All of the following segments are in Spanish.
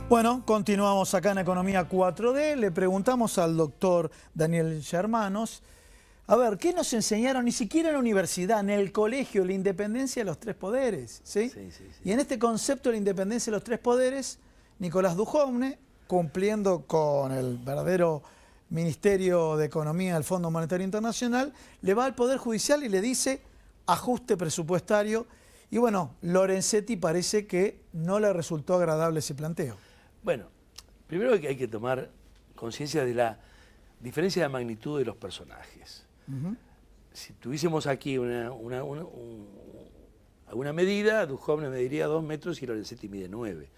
Bueno, continuamos acá en Economía 4D. Le preguntamos al doctor Daniel Germanos, a ver, ¿qué nos enseñaron ni siquiera en la universidad, en el colegio, la independencia de los tres poderes? ¿Sí? Sí. Y en este concepto de la independencia de los tres poderes, Nicolás Duhovne, cumpliendo con el verdadero Ministerio de Economía del Fondo Monetario Internacional, le va al Poder Judicial y le dice ajuste presupuestario. Y bueno, Lorenzetti parece que no le resultó agradable ese planteo. Bueno, primero hay que tomar conciencia de la diferencia de magnitud de los personajes. Si tuviésemos aquí alguna medida, Duhovne mediría 2 metros y Lorenzetti mide 9.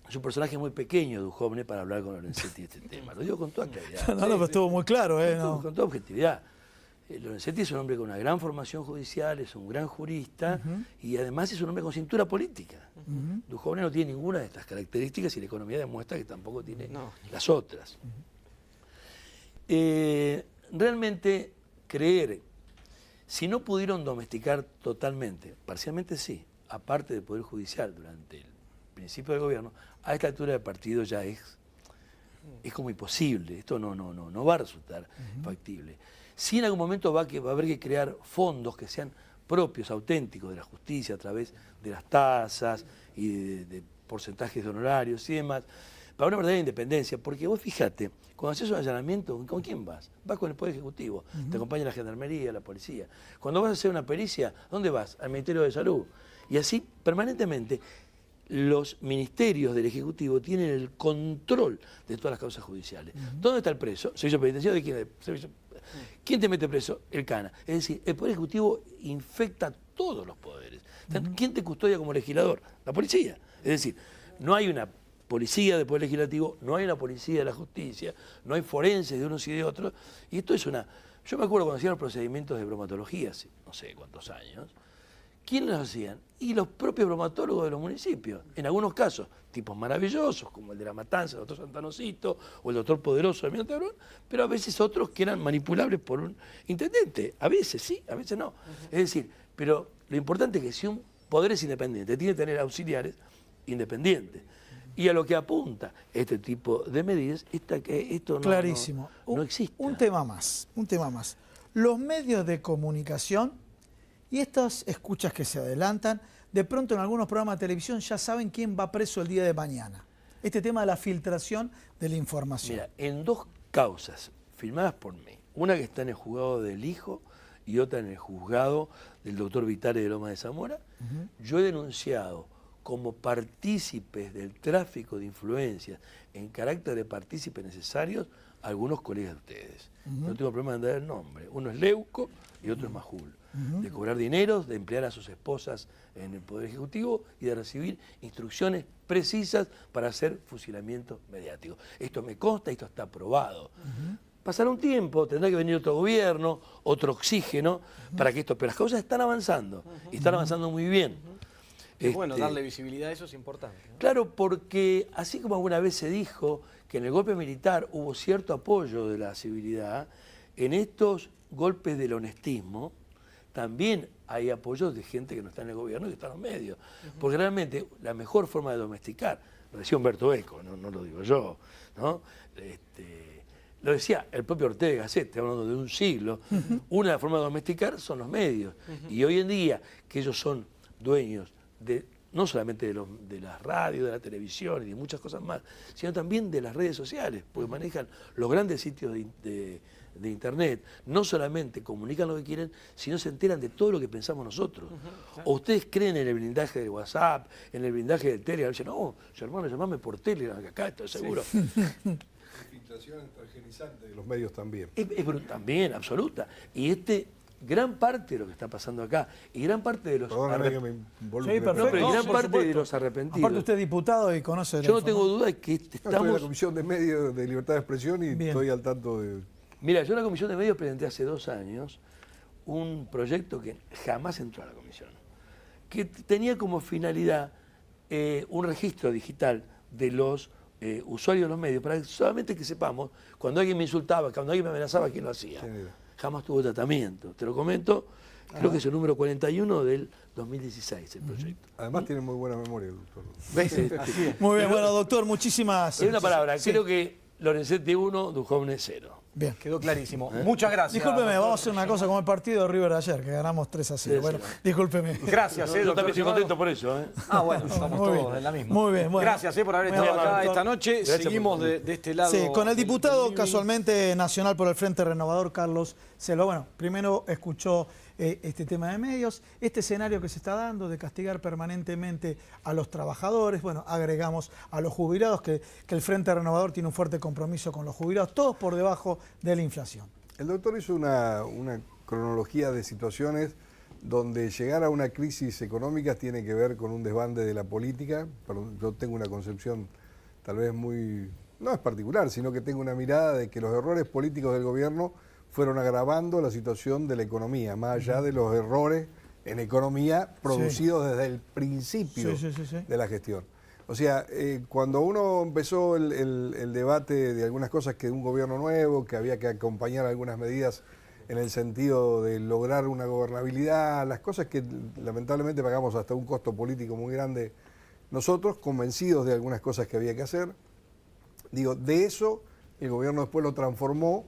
Es un personaje muy pequeño, Duhovne, para hablar con Lorenzetti de este tema. Lo digo con toda claridad. No, pero estuvo muy claro, ¿no? Con toda objetividad. Lorenzetti es un hombre con una gran formación judicial, es un gran jurista y además es un hombre con cintura política. Duhovne no tiene ninguna de estas características y la economía demuestra que tampoco tiene las otras. Realmente creer, si no pudieron domesticar totalmente, parcialmente sí, aparte del Poder Judicial durante el principio del gobierno, a esta altura del partido ya es como imposible, esto no va a resultar factible. Sí, en algún momento va a haber que crear fondos que sean propios, auténticos de la justicia a través de las tasas y de porcentajes de honorarios y demás, para una verdadera independencia. Porque vos fíjate, cuando haces un allanamiento, ¿con quién vas? Vas con el Poder Ejecutivo, te acompaña la Gendarmería, la Policía. Cuando vas a hacer una pericia, ¿dónde vas? Al Ministerio de Salud. Y así, permanentemente, los ministerios del Ejecutivo tienen el control de todas las causas judiciales. ¿Dónde está el preso? ¿Servicio penitenciario? ¿De quién es? ¿Quién te mete preso? El CANA. Es decir, el Poder Ejecutivo infecta todos los poderes. ¿Quién te custodia como legislador? La policía. Es decir, no hay una policía del Poder Legislativo, no hay una policía de la justicia, no hay forenses de unos y de otros. Y esto es una... Yo me acuerdo cuando hacían los procedimientos de bromatología, hace no sé cuántos años. ¿Quiénes los hacían? Y los propios bromatólogos de los municipios. En algunos casos, tipos maravillosos, como el de La Matanza, el doctor Santanocito, o el doctor Poderoso de Almirante Brown, pero a veces otros que eran manipulables por un intendente. A veces sí, a veces no. Es decir, pero lo importante es que si un poder es independiente, tiene que tener auxiliares independientes. Y a lo que apunta este tipo de medidas, esto Clarísimo. no existe. Un tema más. Los medios de comunicación y estas escuchas que se adelantan, de pronto en algunos programas de televisión ya saben quién va preso el día de mañana. Este tema de la filtración de la información. Mira, en 2 causas firmadas por mí, una que está en el juzgado del hijo y otra en el juzgado del doctor Vitale de Loma de Zamora, yo he denunciado como partícipes del tráfico de influencias, en carácter de partícipes necesarios, a algunos colegas de ustedes. No tengo problema en dar el nombre. Uno es Leuco y otro es Majul. De cobrar dineros, de emplear a sus esposas en el Poder Ejecutivo y de recibir instrucciones precisas para hacer fusilamientos mediáticos. Esto me consta, esto está aprobado. Pasará un tiempo, tendrá que venir otro gobierno, otro oxígeno, para que esto... Pero las cosas están avanzando, y están avanzando muy bien. Y bueno, darle visibilidad a eso es importante, ¿no? Claro, porque así como alguna vez se dijo que en el golpe militar hubo cierto apoyo de la civilidad, en estos golpes del honestismo también hay apoyo de gente que no está en el gobierno y que está en los medios. Porque realmente la mejor forma de domesticar, lo decía Humberto Eco, no lo digo yo, ¿no? Lo decía el propio Ortega Gasset, hablando de un siglo, una de las formas de domesticar son los medios. Y hoy en día, que ellos son dueños no solamente de las radios, de la televisión y de muchas cosas más, sino también de las redes sociales, porque manejan los grandes sitios de Internet, no solamente comunican lo que quieren, sino se enteran de todo lo que pensamos nosotros. O ustedes creen en el blindaje del WhatsApp, en el blindaje del Telegram, dicen, no, hermano, llamame por Telegram, que acá estoy seguro. Filtración transgenizante de los medios también. También, absoluta. Y gran parte de lo que está pasando acá, y gran parte de los arrepentidos. Aparte usted es diputado y conoce... Yo no tengo duda de que estamos... Estoy en la Comisión de Medios de Libertad de Expresión y estoy al tanto de... Mira, yo en la Comisión de Medios presenté hace 2 años un proyecto que jamás entró a la Comisión, que tenía como finalidad un registro digital de los usuarios de los medios, para que solamente que sepamos, cuando alguien me insultaba, cuando alguien me amenazaba, quién lo hacía. Jamás tuvo tratamiento. Te lo comento, Creo que es el número 41 del 2016, el proyecto. Además tiene muy buena memoria el doctor. ¿Ves? Muy bien, bueno, doctor, muchísimas... Hay una palabra, Sí. creo que Lorenzetti 1, Duhovne 0. Bien. Quedó clarísimo. Muchas gracias. Discúlpeme, doctor. vamos a hacer una cosa como el partido de River ayer, que ganamos 3-0. Sí, Bueno, sí. discúlpeme. Gracias, Yo doctor también estoy Simado. contento por eso. Ah, bueno, estamos Muy todos bien. en la misma. Muy bien, bueno. Gracias por haber Muy estado amable, acá doctor. esta noche. Gracias Seguimos por de este lado. Sí, con el diputado del living. casualmente nacional por el Frente Renovador, Carlos Selva. Bueno, primero escuchó este tema de medios, este escenario que se está dando de castigar permanentemente a los trabajadores, bueno, agregamos a los jubilados, que el Frente Renovador tiene un fuerte compromiso con los jubilados, todos por debajo de la inflación. El doctor hizo una cronología de situaciones donde llegar a una crisis económica tiene que ver con un desbande de la política. Yo tengo una concepción tal vez muy, no es particular, sino que tengo una mirada de que los errores políticos del gobierno fueron agravando la situación de la economía, más allá de los errores en economía producidos desde el principio de la gestión. O sea, cuando uno empezó el debate de algunas cosas que un gobierno nuevo, que había que acompañar algunas medidas en el sentido de lograr una gobernabilidad, las cosas que lamentablemente pagamos hasta un costo político muy grande nosotros, convencidos de algunas cosas que había que hacer, digo, de eso el gobierno después lo transformó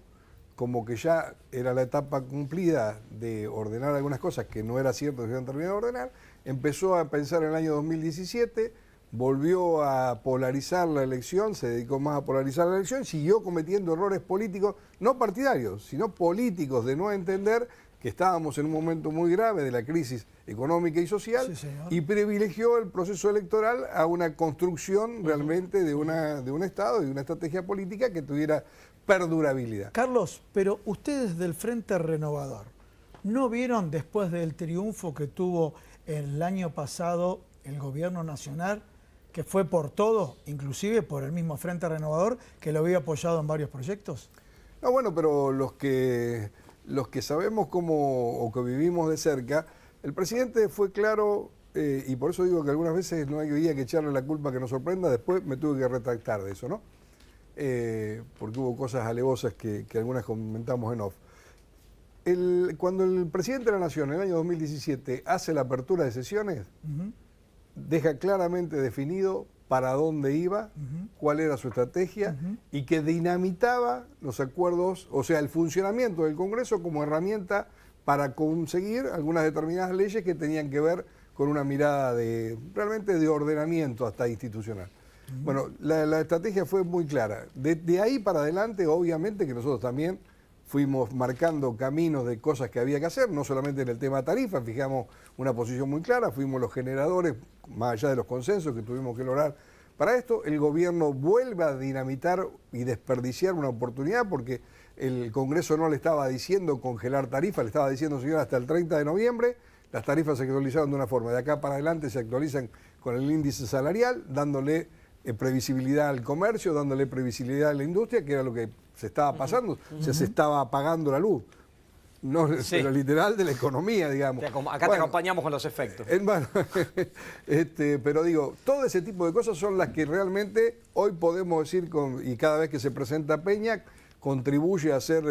como que ya era la etapa cumplida de ordenar algunas cosas que no era cierto que se habían terminado de ordenar, empezó a pensar en el año 2017, volvió a polarizar la elección, se dedicó más a polarizar la elección, siguió cometiendo errores políticos, no partidarios, sino políticos, de no entender que estábamos en un momento muy grave de la crisis económica y social, y privilegió el proceso electoral a una construcción realmente de un Estado y de una estrategia política que tuviera perdurabilidad. Carlos, pero ustedes del Frente Renovador, ¿no vieron después del triunfo que tuvo el año pasado el gobierno nacional, que fue por todo, inclusive por el mismo Frente Renovador, que lo había apoyado en varios proyectos? No, bueno, pero los que sabemos cómo, o que vivimos de cerca, el presidente fue claro, y por eso digo que algunas veces no había que echarle la culpa que nos sorprenda, después me tuve que retractar de eso, ¿no? Porque hubo cosas alevosas que algunas comentamos en off. Cuando el presidente de la Nación en el año 2017 hace la apertura de sesiones, deja claramente definido para dónde iba, cuál era su estrategia, y que dinamitaba los acuerdos, o sea, el funcionamiento del Congreso como herramienta para conseguir algunas determinadas leyes que tenían que ver con una mirada realmente de ordenamiento hasta institucional. Bueno, la estrategia fue muy clara. De ahí para adelante, obviamente que nosotros también fuimos marcando caminos de cosas que había que hacer, no solamente en el tema tarifa, fijamos una posición muy clara, fuimos los generadores, más allá de los consensos que tuvimos que lograr para esto. El gobierno vuelve a dinamitar y desperdiciar una oportunidad porque el Congreso no le estaba diciendo congelar tarifas, le estaba diciendo, señor, hasta el 30 de noviembre las tarifas se actualizaron de una forma, de acá para adelante se actualizan con el índice salarial, dándole previsibilidad al comercio, dándole previsibilidad a la industria, que era lo que se estaba pasando, o sea, se estaba apagando la luz. No, pero literal de la economía, digamos. Acá te acompañamos con los efectos. Bueno, pero digo, todo ese tipo de cosas son las que realmente hoy podemos decir, y cada vez que se presenta Peña, contribuye a hacer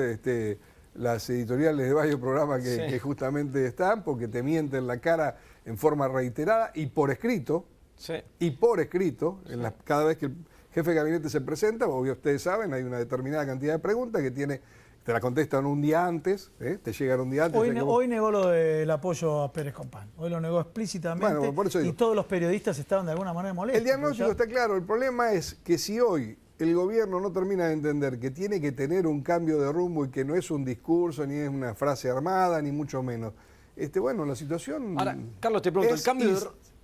las editoriales de varios programas que justamente están, porque te mienten la cara en forma reiterada y por escrito. Y por escrito, cada vez que el jefe de gabinete se presenta, obvio ustedes saben, hay una determinada cantidad de preguntas que te la contestan un día antes, te llegan un día antes. Hoy negó lo del apoyo a Pérez Compán, hoy lo negó explícitamente, bueno, por eso digo, y todos los periodistas estaban de alguna manera molestos. El diagnóstico está claro, el problema es que si hoy el gobierno no termina de entender que tiene que tener un cambio de rumbo y que no es un discurso, ni es una frase armada, ni mucho menos, bueno, la situación... Ahora, Carlos, te pregunto,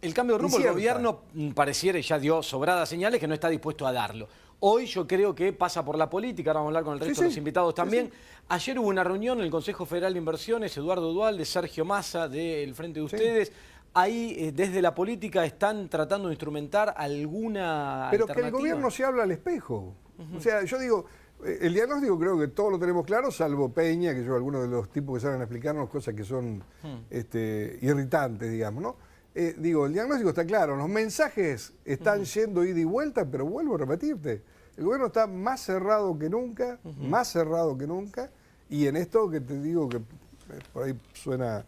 el cambio de rumbo, el gobierno pareciera, y ya dio sobradas señales, que no está dispuesto a darlo. Hoy yo creo que pasa por la política, ahora vamos a hablar con el resto de los invitados también. Ayer hubo una reunión en el Consejo Federal de Inversiones, Eduardo Duhalde, Sergio Massa, del Frente de Ustedes. Ahí, desde la política, están tratando de instrumentar alguna Pero alternativa. que el gobierno se habla al espejo. O sea, yo digo, el diagnóstico creo que todos lo tenemos claro, salvo Peña, que yo, algunos de los tipos que saben explicarnos cosas que son irritantes, digamos, ¿no? Digo, el diagnóstico está claro, los mensajes están yendo ida y vuelta, pero vuelvo a repetirte, el gobierno está más cerrado que nunca, más cerrado que nunca, y en esto que te digo que por ahí suena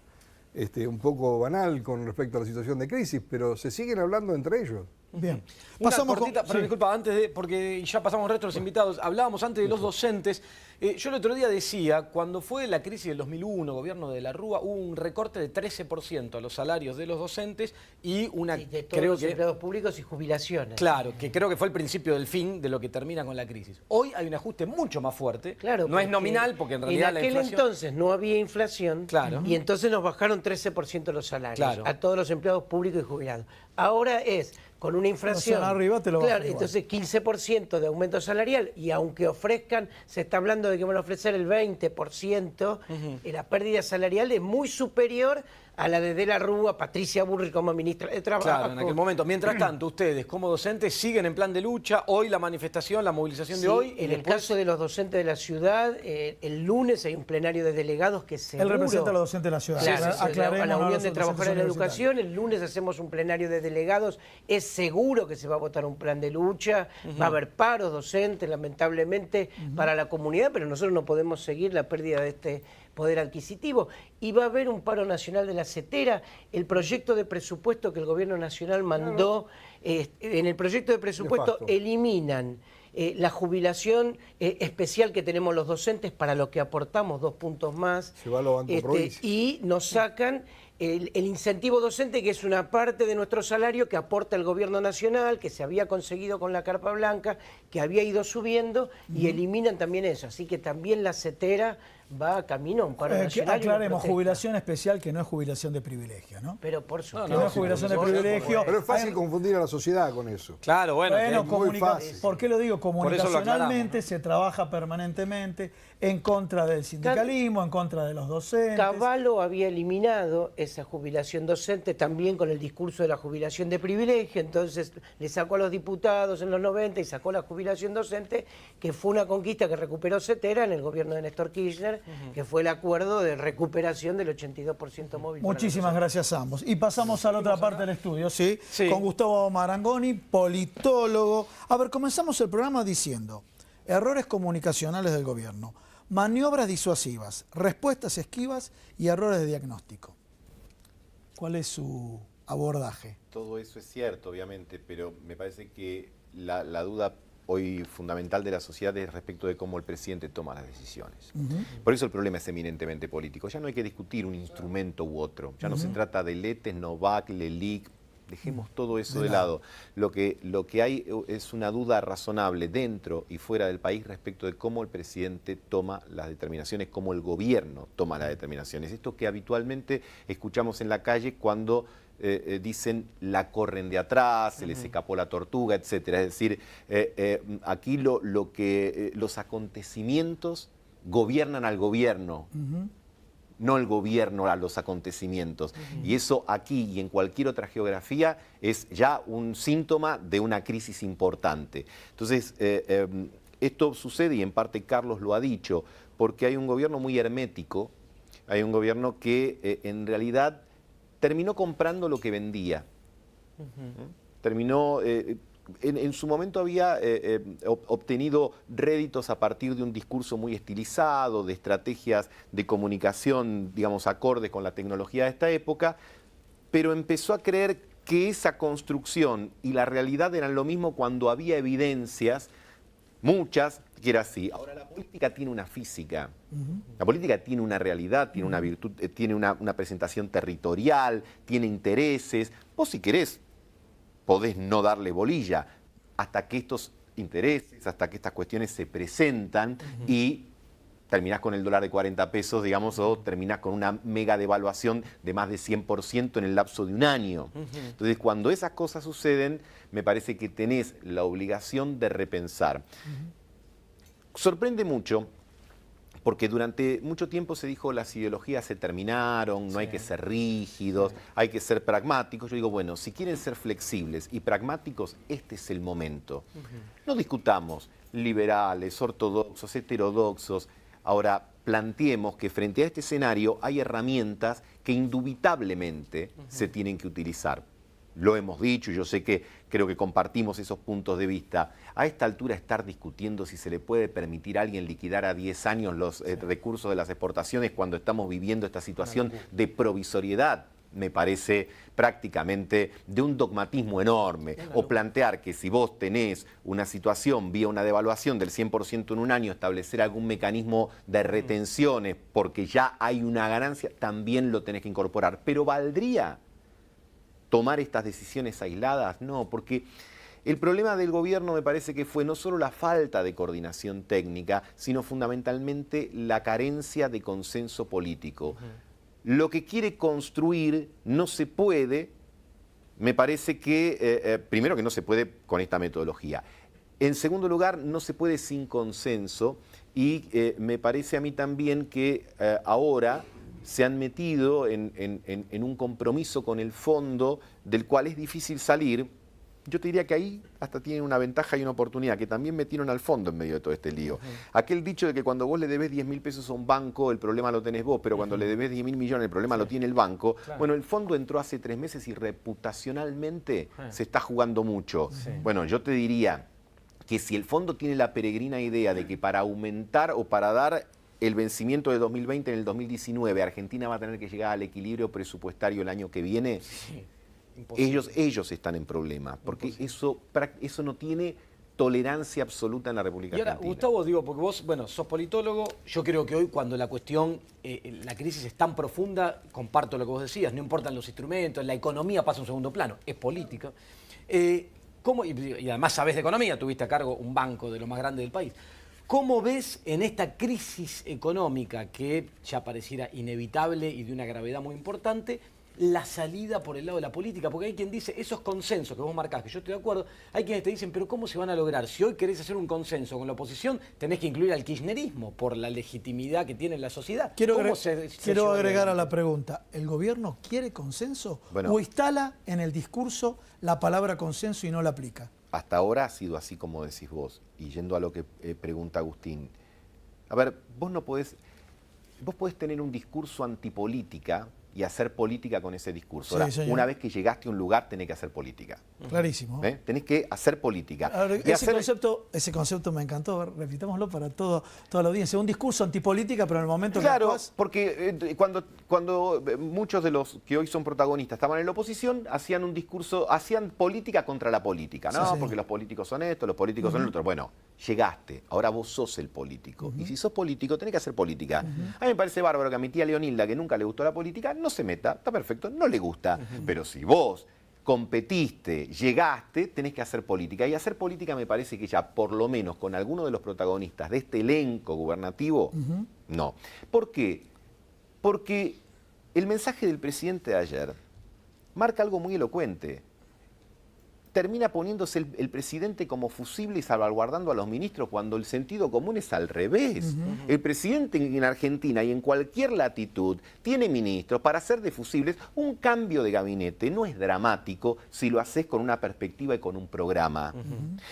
un poco banal con respecto a la situación de crisis, pero se siguen hablando entre ellos. Bien. Una Pasamos cortita, pero sí. disculpa, antes de, porque ya pasamos al resto de los invitados, hablábamos antes de los docentes. Yo el otro día decía, cuando fue la crisis del 2001, gobierno de la Rúa, hubo un recorte de 13% a los salarios de los docentes y una, Sí, de todos creo los que, empleados públicos y jubilaciones. claro, que creo que fue el principio del fin de lo que termina con la crisis. Hoy hay un ajuste mucho más fuerte, Claro, no es porque nominal porque en realidad la aquel inflación... entonces no había inflación, Claro. y entonces nos bajaron 13% los salarios Claro. a todos los empleados públicos y jubilados. Ahora es con una inflación, arriba te lo claro, bajan igual. entonces 15% de aumento salarial, y aunque ofrezcan, se está hablando de que van a ofrecer el 20%, la pérdida salarial es muy superior a la de la Rúa, Patricia Bullrich como ministra de Trabajo. Claro, en aquel momento. Mientras tanto, ustedes como docentes siguen en plan de lucha. Hoy la manifestación, la movilización de Sí, hoy. en el caso de los docentes de la ciudad, el lunes hay un plenario de delegados que seguro... Él representa a los docentes de la ciudad. Claro, Aclaremos a la Unión los de docentes Trabajadores de la universitarios. Educación, el lunes hacemos un plenario de delegados, es seguro que se va a votar un plan de lucha, va a haber paros docentes, lamentablemente, para la comunidad, pero nosotros no podemos seguir la pérdida de este poder adquisitivo. Y va a haber un paro nacional de la CETERA. El proyecto de presupuesto que el Gobierno Nacional mandó, en el proyecto de presupuesto Nefasto. eliminan la jubilación especial que tenemos los docentes, para lo que aportamos 2 puntos más, Se va a los bancos provincia. y nos sacan el incentivo docente, que es una parte de nuestro salario que aporta el Gobierno Nacional, que se había conseguido con la Carpa Blanca, que había ido subiendo, y eliminan también eso. Así que también la CETERA va camino a un paro nacional. y una Aclaremos, protesta. jubilación especial, que no es jubilación de privilegio, ¿no? Pero por Que supuesto. no es jubilación de privilegio. Pero es fácil confundir a la sociedad con eso. Claro, bueno, Bueno, es muy fácil. ¿por qué lo digo? eso lo Comunicacionalmente aclaramos, se trabaja permanentemente en contra del sindicalismo, en contra de los docentes. Cavallo había eliminado esa jubilación docente también con el discurso de la jubilación de privilegio, entonces le sacó a los diputados en los 90 y sacó la jubilación docente, que fue una conquista que recuperó CETERA en el gobierno de Néstor Kirchner, que fue el acuerdo de recuperación del 82% móvil. para Muchísimas gracias a ambos. Y pasamos a la otra parte del estudio, ¿sí? Sí. Con Gustavo Marangoni, politólogo. A ver, comenzamos el programa diciendo: errores comunicacionales del gobierno, maniobras disuasivas, respuestas esquivas y errores de diagnóstico. ¿Cuál es su abordaje? Todo eso es cierto, obviamente, pero me parece que la duda hoy fundamental de la sociedad es respecto de cómo el presidente toma las decisiones. Por eso el problema es eminentemente político. Ya no hay que discutir un instrumento u otro. Ya no se trata de Letes, Novak, Lelic. Dejemos todo eso de lado. Lo que hay es una duda razonable dentro y fuera del país respecto de cómo el presidente toma las determinaciones, cómo el gobierno toma las determinaciones. Esto que habitualmente escuchamos en la calle cuando dicen la corren de atrás, se les escapó la tortuga, etcétera. Es decir, aquí los acontecimientos gobiernan al gobierno. No el gobierno a los acontecimientos. Y eso aquí y en cualquier otra geografía es ya un síntoma de una crisis importante. Entonces, esto sucede, y en parte Carlos lo ha dicho, porque hay un gobierno muy hermético, hay un gobierno que en realidad terminó comprando lo que vendía. Terminó... En su momento había obtenido réditos a partir de un discurso muy estilizado, de estrategias de comunicación, digamos, acordes con la tecnología de esta época, pero empezó a creer que esa construcción y la realidad eran lo mismo cuando había evidencias, muchas, que era así. Ahora, la política tiene una física, la política tiene una realidad, tiene una virtud, tiene una presentación territorial, tiene intereses. Vos, si querés, podés no darle bolilla hasta que estos intereses, hasta que estas cuestiones se presentan y terminás con el dólar de 40 pesos, digamos, o terminás con una mega devaluación de más de 100% en el lapso de un año. Entonces, cuando esas cosas suceden, me parece que tenés la obligación de repensar. Sorprende mucho, porque durante mucho tiempo se dijo las ideologías se terminaron, no hay que ser rígidos, hay que ser pragmáticos. Yo digo, bueno, si quieren ser flexibles y pragmáticos, este es el momento. No discutamos liberales, ortodoxos, heterodoxos. Ahora, planteemos que frente a este escenario hay herramientas que indubitablemente se tienen que utilizar. lo hemos dicho, yo sé que creo que compartimos esos puntos de vista. A esta altura estar discutiendo si se le puede permitir a alguien liquidar a 10 años los recursos de las exportaciones cuando estamos viviendo esta situación de provisoriedad, me parece prácticamente de un dogmatismo enorme. O plantear que si vos tenés una situación vía una devaluación del 100% en un año, establecer algún mecanismo de retenciones porque ya hay una ganancia, también lo tenés que incorporar. Pero ¿valdría tomar estas decisiones aisladas? No, porque el problema del gobierno me parece que fue no solo la falta de coordinación técnica, sino fundamentalmente la carencia de consenso político. Lo que quiere construir no se puede, me parece que, primero que no se puede con esta metodología. En segundo lugar, no se puede sin consenso y me parece a mí también que ahora se han metido en un compromiso con el fondo del cual es difícil salir. Yo te diría que ahí hasta tienen una ventaja y una oportunidad, que también metieron al fondo en medio de todo este lío. Aquel dicho de que cuando vos le debés 10.000 pesos a un banco, el problema lo tenés vos, pero cuando le debés 10.000 millones, el problema lo tiene el banco. Claro. Bueno, el fondo entró hace 3 meses y reputacionalmente se está jugando mucho. Bueno, yo te diría que si el fondo tiene la peregrina idea de que para aumentar o para dar el vencimiento de 2020 en el 2019, Argentina va a tener que llegar al equilibrio presupuestario el año que viene, ellos están en problemas, porque eso no tiene tolerancia absoluta en la República Argentina. Y ahora, Gustavo, digo, porque vos, bueno, sos politólogo, yo creo que hoy cuando la cuestión, la crisis es tan profunda, comparto lo que vos decías, no importan los instrumentos, la economía pasa a un segundo plano, es política. Y además sabés de economía, tuviste a cargo un banco de lo más grande del país. ¿Cómo ves en esta crisis económica que ya pareciera inevitable y de una gravedad muy importante, la salida por el lado de la política? Porque hay quien dice, esos consensos que vos marcás, que yo estoy de acuerdo, hay quienes te dicen, pero ¿cómo se van a lograr? Si hoy querés hacer un consenso con la oposición, tenés que incluir al kirchnerismo por la legitimidad que tiene en la sociedad. Quiero agregar a la pregunta, ¿el gobierno quiere consenso o instala en el discurso la palabra consenso y no la aplica? Hasta ahora ha sido así como decís vos, y yendo a lo que pregunta Agustín. A ver, vos podés tener un discurso antipolítica y hacer política con ese discurso. Ahora, una vez que llegaste a un lugar, tenés que hacer política. Clarísimo. Tenés que hacer política. Ahora, ese concepto me encantó, repitámoslo para toda la audiencia. Un discurso antipolítica, pero en el momento que actuás... porque cuando muchos de los que hoy son protagonistas estaban en la oposición, hacían un discurso, hacían política contra la política. No, porque los políticos son esto, los políticos son el otro. Bueno, llegaste, ahora vos sos el político. Y si sos político, tenés que hacer política. A mí me parece bárbaro que a mi tía Leonilda, que nunca le gustó la política, no se meta, está perfecto, no le gusta. Pero si vos competiste, llegaste, tenés que hacer política. Y hacer política me parece que ya, por lo menos con alguno de los protagonistas de este elenco gubernativo, no. ¿Por qué? Porque el mensaje del presidente de ayer marca algo muy elocuente. Termina poniéndose el presidente como fusible y salvaguardando a los ministros cuando el sentido común es al revés. El presidente en Argentina y en cualquier latitud tiene ministros para hacer de fusibles. Un cambio de gabinete no es dramático si lo haces con una perspectiva y con un programa.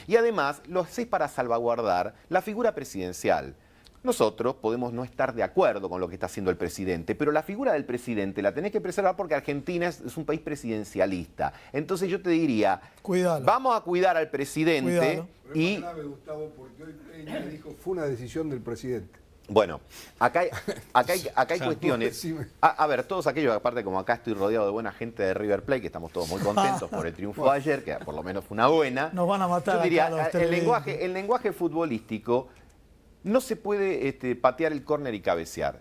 Y además lo haces para salvaguardar la figura presidencial. Nosotros podemos no estar de acuerdo con lo que está haciendo el presidente, pero la figura del presidente la tenés que preservar porque Argentina es un país presidencialista. Entonces yo te diría, vamos a cuidar al presidente. Pero es más grave, Gustavo, porque hoy ella dijo, fue una decisión del presidente. Bueno, acá hay cuestiones. A ver, todos aquellos, aparte como acá estoy rodeado de buena gente de River Plate, que estamos todos muy contentos por el triunfo de ayer, que por lo menos fue una buena. Nos van a matar. Yo diría, el lenguaje futbolístico no se puede patear el córner y cabecear.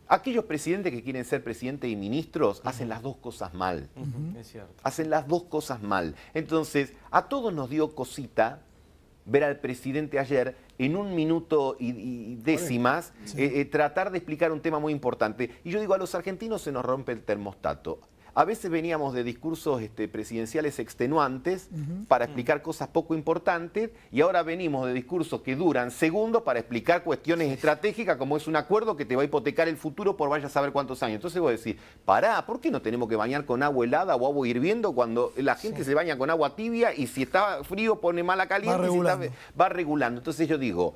Aquellos presidentes que quieren ser presidente y ministros hacen las dos cosas mal. Es cierto. Hacen las dos cosas mal. Entonces, a todos nos dio cosita ver al presidente ayer en 1 minuto y décimas tratar de explicar un tema muy importante. Y yo digo, a los argentinos se nos rompe el termostato. A veces veníamos de discursos presidenciales extenuantes para explicar cosas poco importantes y ahora venimos de discursos que duran segundos para explicar cuestiones estratégicas como es un acuerdo que te va a hipotecar el futuro por vaya a saber cuántos años. Entonces vos decís, pará, ¿por qué no tenemos que bañar con agua helada o agua hirviendo cuando la gente se baña con agua tibia y si está frío pone mala caliente va regulando? Entonces yo digo,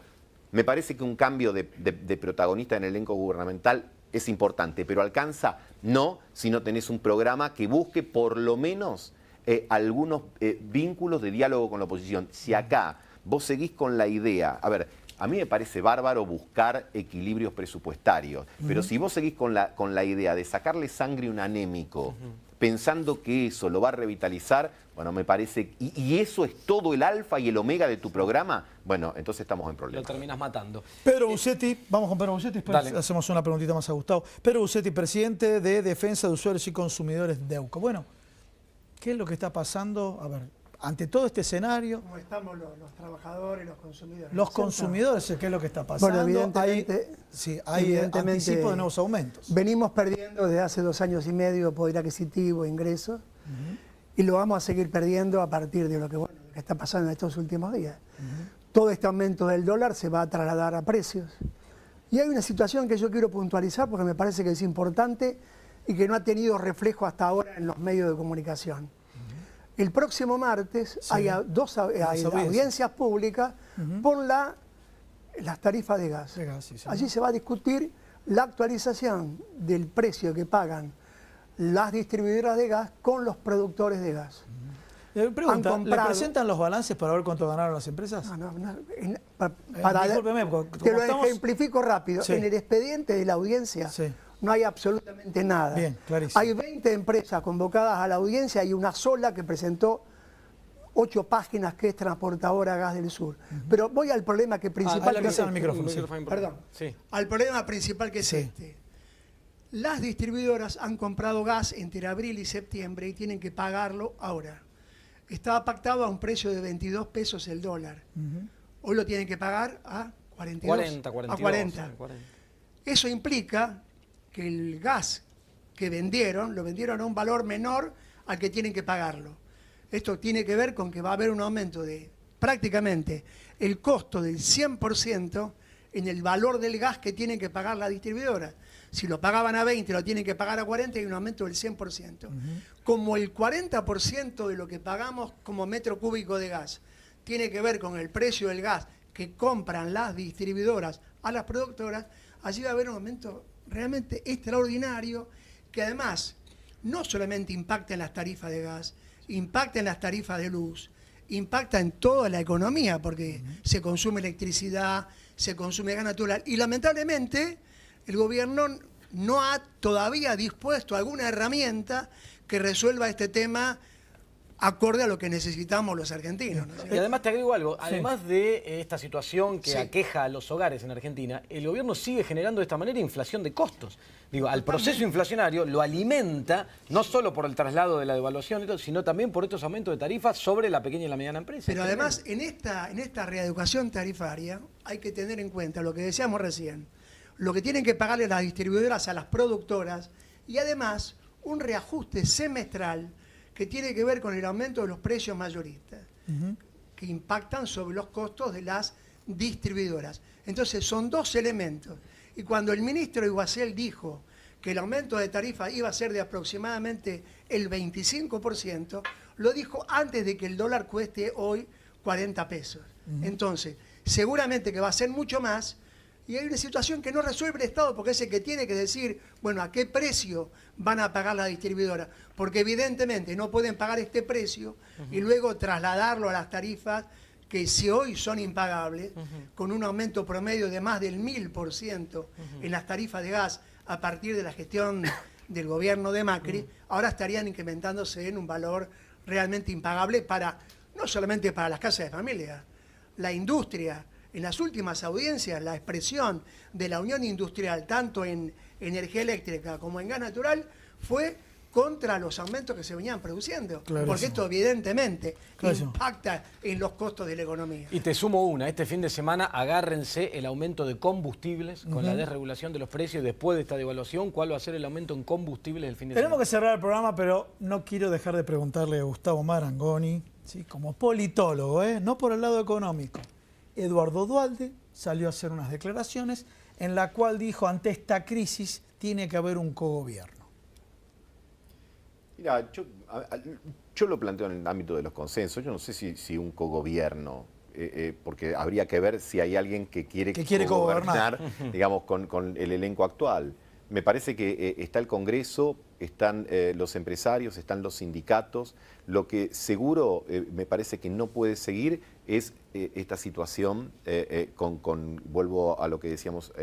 me parece que un cambio de protagonista en el elenco gubernamental es importante, pero alcanza no si no tenés un programa que busque por lo menos algunos vínculos de diálogo con la oposición. Si acá vos seguís con la idea, a ver, a mí me parece bárbaro buscar equilibrios presupuestarios, pero si vos seguís con la idea de sacarle sangre a un anémico, pensando que eso lo va a revitalizar, bueno, me parece, y eso es todo el alfa y el omega de tu programa, bueno, entonces estamos en problemas. Lo terminas matando. Pedro Bucetti, vamos con Pedro Bucetti, después Dale. hacemos una preguntita más a Gustavo. Pedro Bucetti, presidente de Defensa de Usuarios y Consumidores de EUCO. Bueno, ¿qué es lo que está pasando? A ver, ante todo este escenario, ¿Cómo estamos los trabajadores, los consumidores? los consumidores, ¿qué es lo que está pasando? Bueno, evidentemente, hay anticipo de nuevos aumentos. Venimos perdiendo desde hace 2 años y medio poder adquisitivo, ingresos, y lo vamos a seguir perdiendo a partir de lo que está pasando en estos últimos días. Todo este aumento del dólar se va a trasladar a precios. Y hay una situación que yo quiero puntualizar porque me parece que es importante y que no ha tenido reflejo hasta ahora en los medios de comunicación. El próximo martes hay audiencias públicas por las tarifas de gas. Allí se va a discutir la actualización del precio que pagan las distribuidoras de gas con los productores de gas. Pregunta, ¿le presentan los balances para ver cuánto ganaron las empresas? Discúlpeme, te lo ejemplifico rápido. Sí. En el expediente de la audiencia no hay absolutamente nada. Bien, clarísimo. Hay 20 empresas convocadas a la audiencia y una sola que presentó 8 páginas, que es Transportadora Gas del Sur. Pero voy al problema principal. Perdón. Sí. Al problema principal que es este. Las distribuidoras han comprado gas entre abril y septiembre y tienen que pagarlo ahora. Estaba pactado a un precio de 22 pesos el dólar. Hoy lo tienen que pagar a 42. 40. Eso implica que el gas que vendieron, lo vendieron a un valor menor al que tienen que pagarlo. Esto tiene que ver con que va a haber un aumento de prácticamente el costo del 100% en el valor del gas que tienen que pagar la distribuidora. Si lo pagaban a 20, lo tienen que pagar a 40 y un aumento del 100%. Como el 40% de lo que pagamos como metro cúbico de gas tiene que ver con el precio del gas que compran las distribuidoras a las productoras, allí va a haber un aumento realmente extraordinario que además no solamente impacta en las tarifas de gas, impacta en las tarifas de luz, impacta en toda la economía porque se consume electricidad, se consume gas natural y lamentablemente el gobierno no ha todavía dispuesto alguna herramienta que resuelva este tema acorde a lo que necesitamos los argentinos, ¿no? Y además te agrego algo, además de esta situación que aqueja a los hogares en Argentina, el gobierno sigue generando de esta manera inflación de costos. Digo, al proceso inflacionario lo alimenta no solo por el traslado de la devaluación, sino también por estos aumentos de tarifas sobre la pequeña y la mediana empresa. Pero además, en esta reeducación tarifaria hay que tener en cuenta lo que decíamos recién, lo que tienen que pagarle las distribuidoras a las productoras y además un reajuste semestral que tiene que ver con el aumento de los precios mayoristas, que impactan sobre los costos de las distribuidoras. Entonces son 2 elementos. Y cuando el ministro Iguacel dijo que el aumento de tarifa iba a ser de aproximadamente el 25%, lo dijo antes de que el dólar cueste hoy 40 pesos. Entonces, seguramente que va a ser mucho más. Y hay una situación que no resuelve el Estado porque es el que tiene que decir, bueno, ¿a qué precio van a pagar la distribuidora? Porque evidentemente no pueden pagar este precio y luego trasladarlo a las tarifas que si hoy son impagables, con un aumento promedio de más del 1000% en las tarifas de gas a partir de la gestión del gobierno de Macri, ahora estarían incrementándose en un valor realmente impagable para, no solamente para las casas de familia, la industria. En las últimas audiencias, la expresión de la Unión Industrial, tanto en energía eléctrica como en gas natural, fue contra los aumentos que se venían produciendo. Clarísimo. Porque esto evidentemente impacta en los costos de la economía. Y te sumo una, este fin de semana agárrense el aumento de combustibles con la desregulación de los precios después de esta devaluación. ¿Cuál va a ser el aumento en combustibles el fin de semana? Tenemos que cerrar el programa, pero no quiero dejar de preguntarle a Gustavo Marangoni, ¿sí? Como politólogo, no por el lado económico. Eduardo Duhalde salió a hacer unas declaraciones en la cual dijo, ante esta crisis tiene que haber un cogobierno. Mira, yo lo planteo en el ámbito de los consensos. Yo no sé si un cogobierno, porque habría que ver si hay alguien que quiere gobernar, digamos, con el elenco actual. Me parece que está el Congreso están los empresarios, están los sindicatos. Lo que seguro me parece que no puede seguir es esta situación, vuelvo a lo que decíamos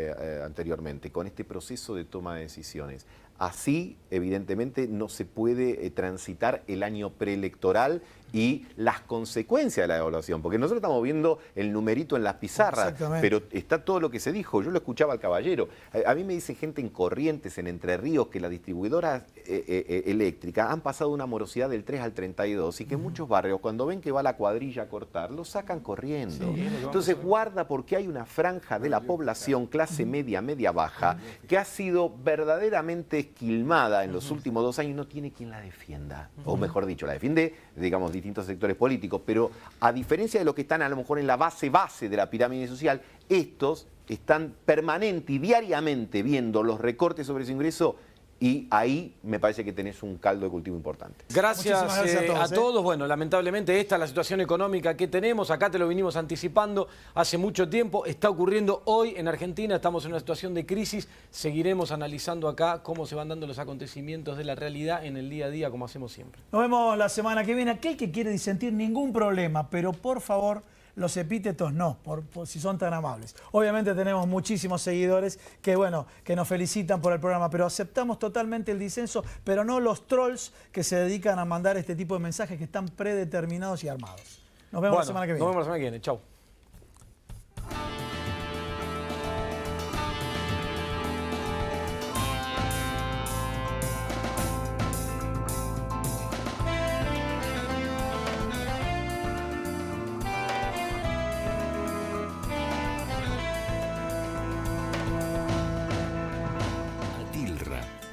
anteriormente, con este proceso de toma de decisiones. Así, evidentemente, no se puede transitar el año preelectoral y las consecuencias de la evaluación, porque nosotros estamos viendo el numerito en las pizarras, pero está todo lo que se dijo. Yo lo escuchaba al caballero. A mí me dice gente en Corrientes, en Entre Ríos, que las distribuidoras eléctricas han pasado una morosidad del 3 al 32 y que en muchos barrios, cuando ven que va la cuadrilla a cortar, lo sacan corriendo. Entonces, guarda, porque hay una franja de la población, clase media, media baja, que ha sido verdaderamente esquilmada en los últimos 2 años y no tiene quien la defienda. O mejor dicho, la defiende, digamos, distintos sectores políticos, pero a diferencia de los que están a lo mejor en la base de la pirámide social, estos están permanente y diariamente viendo los recortes sobre su ingreso, y ahí me parece que tenés un caldo de cultivo importante. Gracias a todos. Bueno, lamentablemente esta es la situación económica que tenemos. Acá te lo vinimos anticipando hace mucho tiempo. Está ocurriendo hoy en Argentina. Estamos en una situación de crisis. Seguiremos analizando acá cómo se van dando los acontecimientos de la realidad en el día a día, como hacemos siempre. Nos vemos la semana que viene. Aquel que quiere disentir, ningún problema, pero por favor, los epítetos no, por si son tan amables. Obviamente tenemos muchísimos seguidores que, bueno, que nos felicitan por el programa, pero aceptamos totalmente el disenso, pero no los trolls que se dedican a mandar este tipo de mensajes que están predeterminados y armados. Nos vemos la semana que viene. Nos vemos la semana que viene. Chau.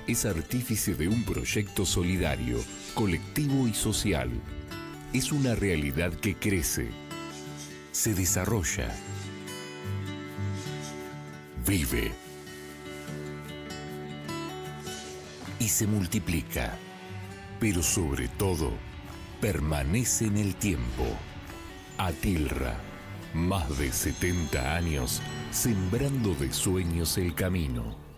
Es artífice de un proyecto solidario, colectivo y social. Es una realidad que crece, se desarrolla, vive y se multiplica, pero sobre todo permanece en el tiempo. Atilra, más de 70 años sembrando de sueños el camino.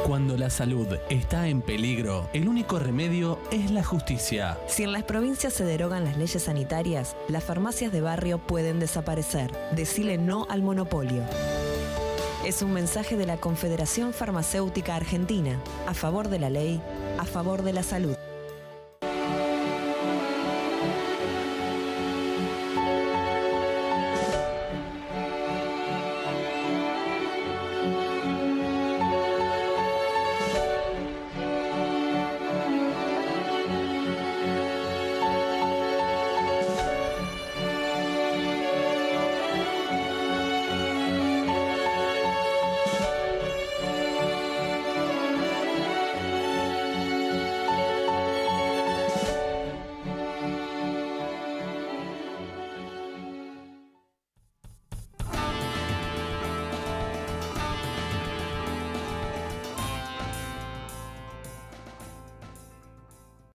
Cuando la salud está en peligro, el único remedio es la justicia. Si en las provincias se derogan las leyes sanitarias, las farmacias de barrio pueden desaparecer. Decile no al monopolio. Es un mensaje de la Confederación Farmacéutica Argentina, a favor de la ley, a favor de la salud.